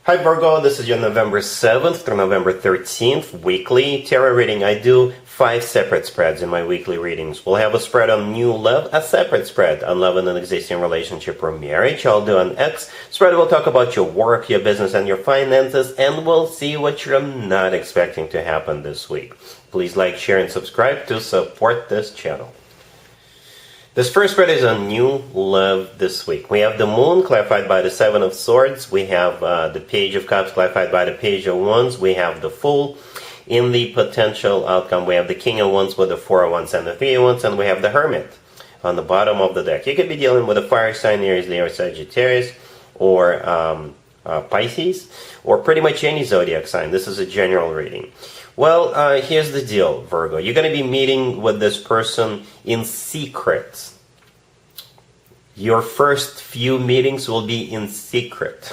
Hi Virgo, this is your November 7th through November 13th weekly tarot reading. I do 5 separate spreads in my weekly readings. We'll have a spread on new love, a separate spread on love in an existing relationship or marriage. I'll do an X spread. We'll talk about your work, your business, and your finances, and we'll see what you're not expecting to happen this week. Please like, share, and subscribe to support this channel. This first spread is on new love this week. We have the Moon clarified by the Seven of Swords. We have the Page of Cups clarified by the Page of Wands. We have the Fool. In the potential outcome, we have the King of Wands with the Four of Wands and the Three of Wands, and we have the Hermit on the bottom of the deck. You could be dealing with a fire sign, Aries, Leo, Sagittarius, or Pisces, or pretty much any zodiac sign. This is a general reading. Well, here's the deal, Virgo. You're going to be meeting with this person in secret. Your first few meetings will be in secret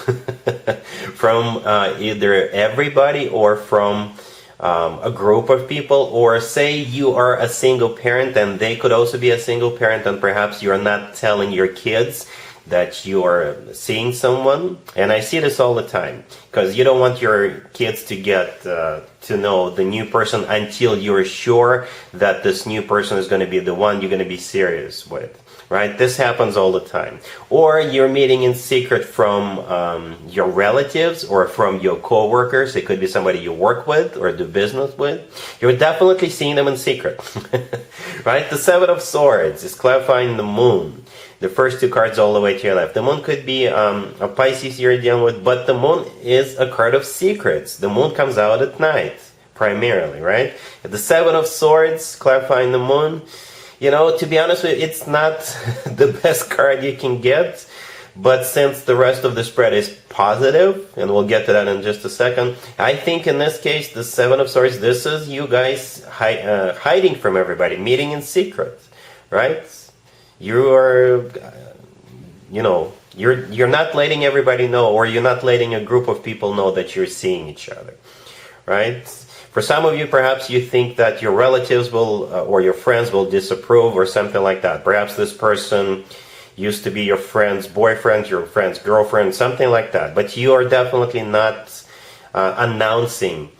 from either everybody or from a group of people, or say you are a single parent and they could also be a single parent, and perhaps you're not telling your kids that you are seeing someone. And I see this all the time, because you don't want your kids to get to know the new person until you're sure that this new person is going to be the one you're going to be serious with, right? This happens all the time. Or you're meeting in secret from your relatives or from your co-workers. It could be somebody you work with or do business with. You're definitely seeing them in secret, right? The Seven of Swords is clarifying the Moon. The first two cards all the way to your left. The Moon could be a Pisces you're dealing with, but the Moon is a card of secrets. The Moon comes out at night, primarily, right? The Seven of Swords, clarifying the Moon. You know, to be honest with you, it's not the best card you can get, but since the rest of the spread is positive, and we'll get to that in just a second, I think in this case, the Seven of Swords, this is you guys hiding from everybody, meeting in secret, right? You are, you're not letting everybody know, or you're not letting a group of people know that you're seeing each other, right? For some of you, perhaps you think that your relatives will, or your friends will disapprove or something like that. Perhaps this person used to be your friend's boyfriend, your friend's girlfriend, something like that. But you are definitely not announcing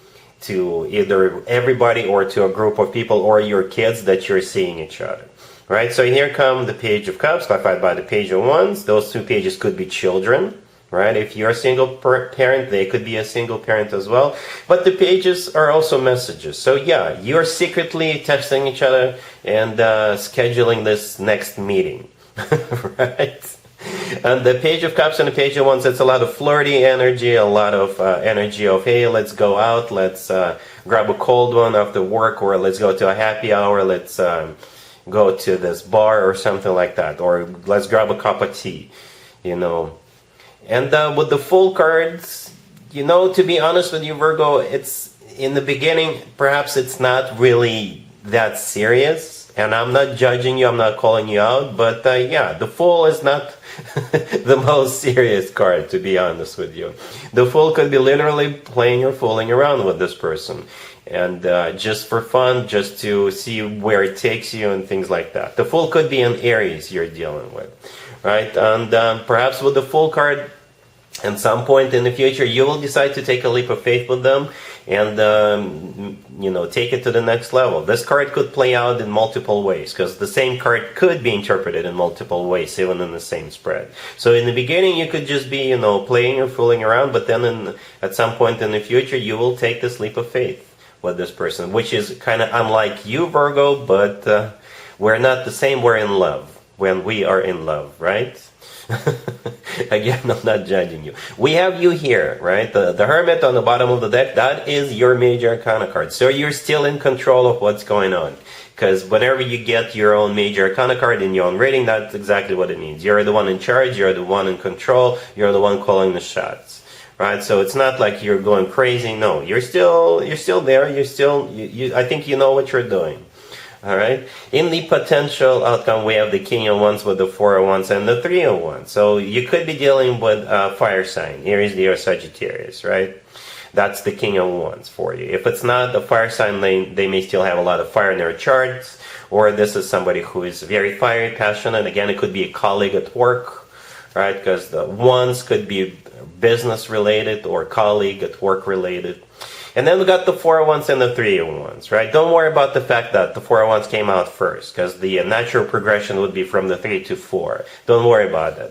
to either everybody or to a group of people or your kids that you're seeing each other. Right, so here come the Page of Cups, clarified by the Page of Wands. Those two pages could be children, right? If you're a single parent, they could be a single parent as well. But the pages are also messages. So yeah, you're secretly texting each other and scheduling this next meeting, right? And the Page of Cups and the Page of Wands, it's a lot of flirty energy, a lot of energy of, hey, let's go out, let's grab a cold one after work, or let's go to a happy hour, let's go to this bar or something like that, or let's grab a cup of tea, And with the Fool cards, to be honest with you, Virgo, it's in the beginning, perhaps it's not really that serious, and I'm not judging you, I'm not calling you out, but yeah, the Fool is not the most serious card, to be honest with you. The Fool could be literally playing or fooling around with this person, and just for fun, just to see where it takes you and things like that. The Fool could be an Aries you're dealing with, right? And perhaps with the Fool card, at some point in the future, you will decide to take a leap of faith with them and, take it to the next level. This card could play out in multiple ways, because the same card could be interpreted in multiple ways, even in the same spread. So in the beginning, you could just be, playing or fooling around, but then at some point in the future, you will take this leap of faith with this person, which is kind of unlike you, Virgo, but we're not the same. We're in love when we are in love, right? Again, I'm not judging you. We have you here, right? The Hermit on the bottom of the deck, that is your major arcana card. So you're still in control of what's going on. Because whenever you get your own major arcana card in your own reading, that's exactly what it means. You're the one in charge, you're the one in control, you're the one calling the shots. Right, so it's not like you're going crazy. No, you're still there. I think you know what you're doing. All right. In the potential outcome, we have the King of Wands with the Four of Wands and the Three of Wands. So you could be dealing with a fire sign, Aries, Leo, Sagittarius. Right. That's the King of Wands for you. If it's not a fire sign, they may still have a lot of fire in their charts, or this is somebody who is very fiery, passionate. Again, it could be a colleague at work, right? Because the Wands could be business related or colleague at work related. And then we got the 4 of Wands and the 3 of Wands, right? Don't worry about the fact that the 4 of Wands came out first, because the natural progression would be from the 3 to 4. Don't worry about that.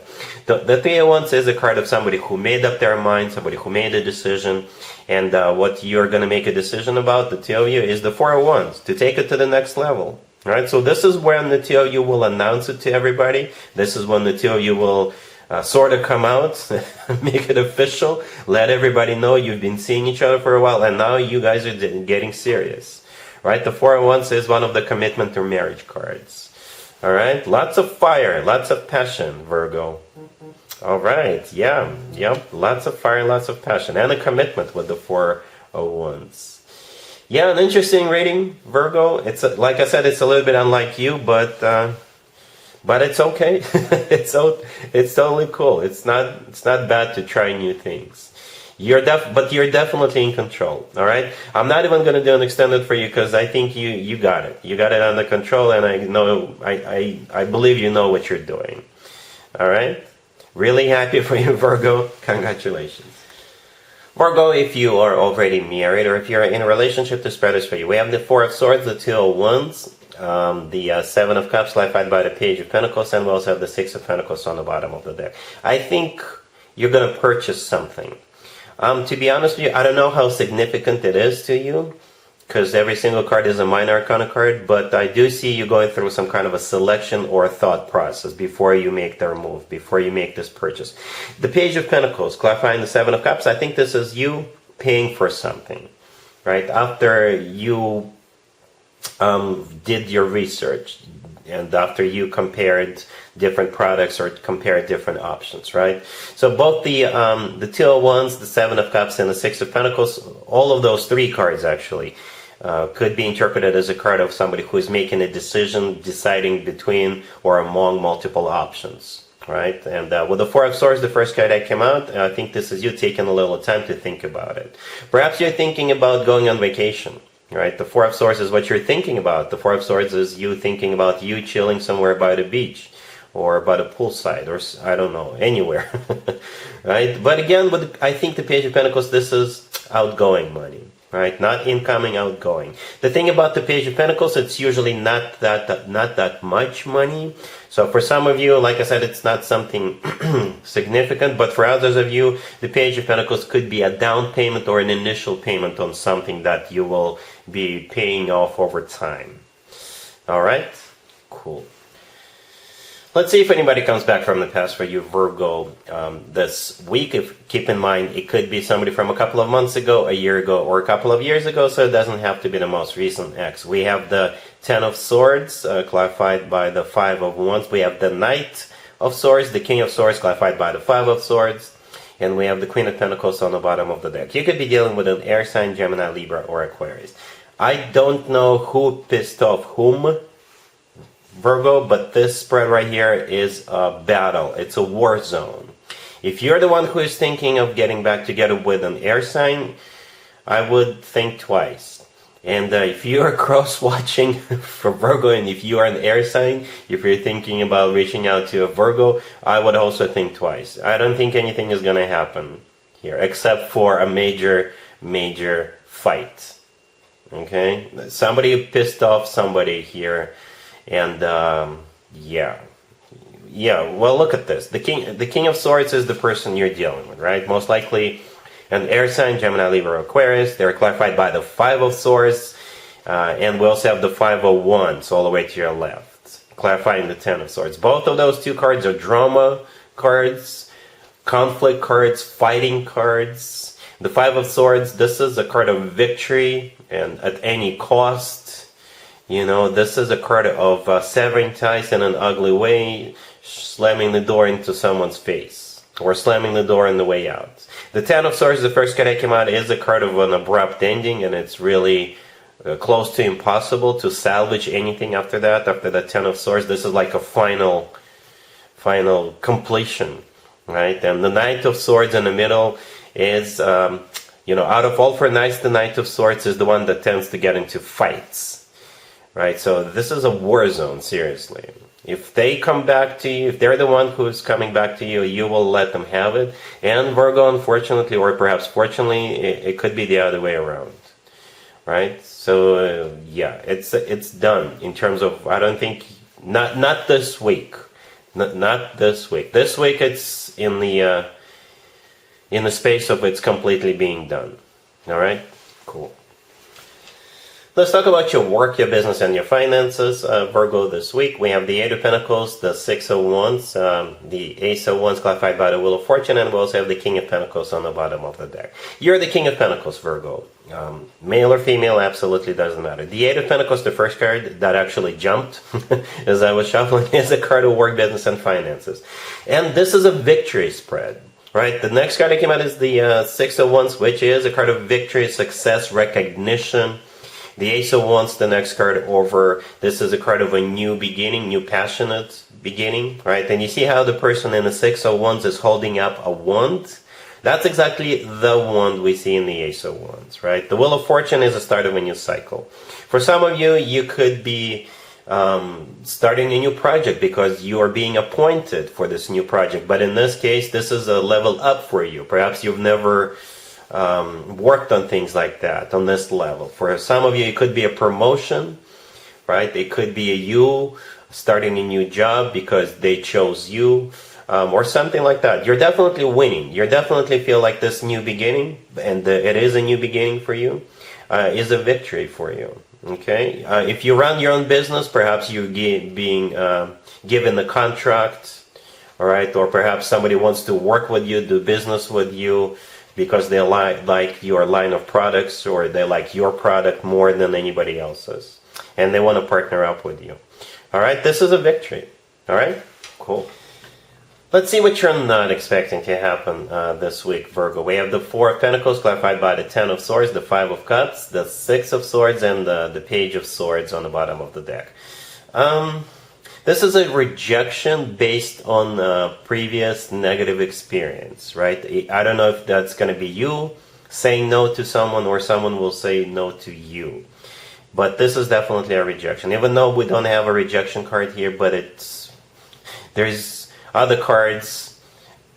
The 3 of Wands is a card of somebody who made up their mind, somebody who made a decision, and what you're going to make a decision about, the two of you, is the 4 of Wands, to take it to the next level, right? So this is when the two of you will announce it to everybody. This is when the two of you will sort of come out, make it official, let everybody know you've been seeing each other for a while, and now you guys are getting serious, right? The 4 of Wands is one of the commitment or marriage cards, all right? Lots of fire, lots of passion, Virgo. All right, yeah, yep, lots of fire, lots of passion, and a commitment with the 4 of Wands. Yeah, an interesting reading, Virgo. It's like I said, it's a little bit unlike you, but it's okay. it's totally cool. It's not bad to try new things. But you're definitely in control. All right. I'm not even going to do an extended for you because I think you got it. You got it under control, and I know I believe you know what you're doing. All right. Really happy for you, Virgo. Congratulations. Virgo, if you are already married or if you're in a relationship, this spread is for you. We have the 4 of Swords, the 2 of Wands, the 7 of Cups, clarified by the Page of Pentacles, and we also have the 6 of Pentacles on the bottom of the deck. I think you're going to purchase something. To be honest with you, I don't know how significant it is to you, because every single card is a minor arcana card, but I do see you going through some kind of a selection or a thought process before you make their move, before you make this purchase. The Page of Pentacles, clarifying the 7 of Cups, I think this is you paying for something, right? After you did your research and after you compared different products or compared different options, right? So both the 2 of Wands, the 7 of Cups, and the 6 of Pentacles, all of those 3 cards actually could be interpreted as a card of somebody who is making a decision, deciding between or among multiple options, right? And with the 4 of Swords, the first card that came out, I think this is you taking a little time to think about it. Perhaps you're thinking about going on vacation. Right, the 4 of Swords is what you're thinking about. The 4 of Swords is you thinking about you chilling somewhere by the beach, or by the poolside, or I don't know, anywhere. Right? But again, I think the Page of Pentacles, this is outgoing money, right? Not incoming, outgoing. The thing about the Page of Pentacles, it's usually not that much money. So for some of you, like I said, it's not something significant, but for others of you, the Page of Pentacles could be a down payment or an initial payment on something that you will be paying off over time. All right? Cool. Let's see if anybody comes back from the past for you, Virgo, this week. Keep in mind, it could be somebody from a couple of months ago, a year ago, or a couple of years ago, so it doesn't have to be the most recent ex. We have the 10 of Swords, clarified by the 5 of Wands. We have the Knight of Swords, the King of Swords, clarified by the 5 of Swords. And we have the Queen of Pentacles on the bottom of the deck. You could be dealing with an air sign, Gemini, Libra, or Aquarius. I don't know who pissed off whom, Virgo, but this spread right here is a battle. It's a war zone. If you're the one who is thinking of getting back together with an air sign, I would think twice. And if you are cross-watching for Virgo, and if you are an air sign, if you're thinking about reaching out to a Virgo, I would also think twice. I don't think anything is going to happen here, except for a major fight. Okay? Somebody pissed off somebody here, and yeah. Well, look at this. The King of Swords is the person you're dealing with, right? Most likely an air sign, Gemini, Libra, Aquarius. They're clarified by the 5 of Swords, and we also have the 5 of Wands all the way to your left, clarifying the 10 of Swords. Both of those 2 cards are drama cards, conflict cards, fighting cards. The 5 of Swords, this is a card of victory and at any cost. You know, this is a card of severing ties in an ugly way, slamming the door into someone's face, or slamming the door on the way out. The 10 of Swords, the first card that came out, is a card of an abrupt ending, and it's really close to impossible to salvage anything after that. After the 10 of Swords, this is like a final completion, right? And the Knight of Swords in the middle is, out of all 4 knights, the Knight of Swords is the one that tends to get into fights, right? So this is a war zone, seriously. If they come back to you, if they're the one who's coming back to you, you will let them have it. And Virgo, unfortunately, or perhaps fortunately, it could be the other way around, right? So yeah, it's done in terms of, I don't think, not this week, not this week. This week it's in the space of it's completely being done. All right, cool. Let's talk about your work, your business, and your finances. Virgo, this week we have the Eight of Pentacles, the Six of Wands, the Ace of Wands clarified by the Wheel of Fortune, and we also have the King of Pentacles on the bottom of the deck. You're the King of Pentacles, Virgo. Male or female, absolutely doesn't matter. The Eight of Pentacles, the first card that actually jumped as I was shuffling, is a card of work, business, and finances. And this is a victory spread. Right, the next card that came out is the Six of Wands, which is a card of victory, success, recognition. The Ace of Wands, the next card over, this is a card of a new beginning, new passionate beginning, right? And you see how the person in the Six of Wands is holding up a wand? That's exactly the wand we see in the Ace of Wands, right? The Wheel of Fortune is a start of a new cycle. For some of you, you could be starting a new project because you are being appointed for this new project. But in this case, this is a level up for you. Perhaps you've never worked on things like that on this level. For some of you, it could be a promotion, right? It could be you starting a new job because they chose you, or something like that. You're definitely winning. You definitely feel like this new beginning, and it is a new beginning for you, is a victory for you. Okay, if you run your own business, perhaps you're being given the contract, all right, or perhaps somebody wants to work with you, do business with you, because they like your line of products, or they like your product more than anybody else's, and they want to partner up with you. All right, this is a victory. All right, cool. Let's see what you're not expecting to happen this week, Virgo. We have the Four of Pentacles clarified by the Ten of Swords, the Five of Cups, the Six of Swords, and the Page of Swords on the bottom of the deck. This is a rejection based on previous negative experience, right? I don't know if that's going to be you saying no to someone, or someone will say no to you. But this is definitely a rejection. Even though we don't have a rejection card here, but there's other cards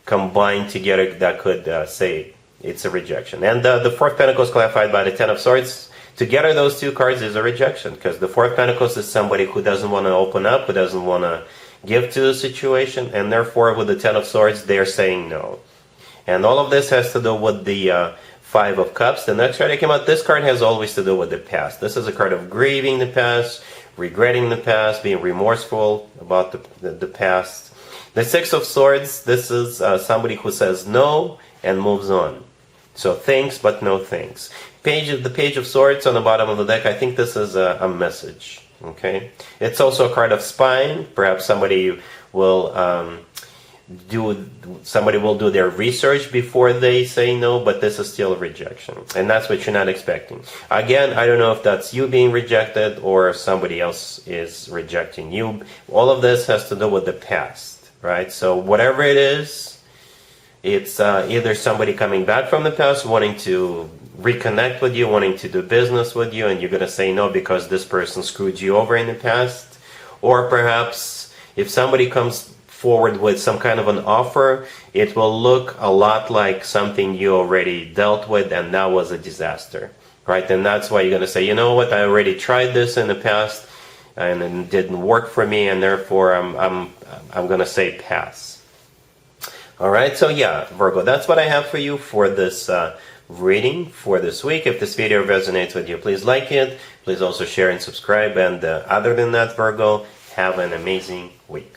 combined together that could say it's a rejection. And the Four of Pentacles clarified by the Ten of Swords. Together, those two cards is a rejection, because the Four of Pentacles is somebody who doesn't want to open up, who doesn't want to give to the situation, and therefore with the Ten of Swords, they're saying no. And all of this has to do with the Five of Cups. The next card that came out, this card has always to do with the past. This is a card of grieving the past, regretting the past, being remorseful about the past. The Six of Swords, this is somebody who says no and moves on. So thanks, but no thanks. The Page of Swords on the bottom of the deck, I think this is a message. Okay, it's also a card of spying. Perhaps somebody will do their research before they say no, but this is still a rejection, and that's what you're not expecting. Again, I don't know if that's you being rejected or somebody else is rejecting you. All of this has to do with the past, right? So whatever it is, it's either somebody coming back from the past wanting to reconnect with you, wanting to do business with you, and you're going to say no because this person screwed you over in the past. Or perhaps if somebody comes forward with some kind of an offer, it will look a lot like something you already dealt with, and that was a disaster, right? And that's why you're going to say, you know what, I already tried this in the past and it didn't work for me, and therefore I'm going to say pass. All right, so yeah, Virgo, that's what I have for you for this reading for this week. If this video resonates with you, please like it. Please also share and subscribe. And other than that, Virgo, have an amazing week.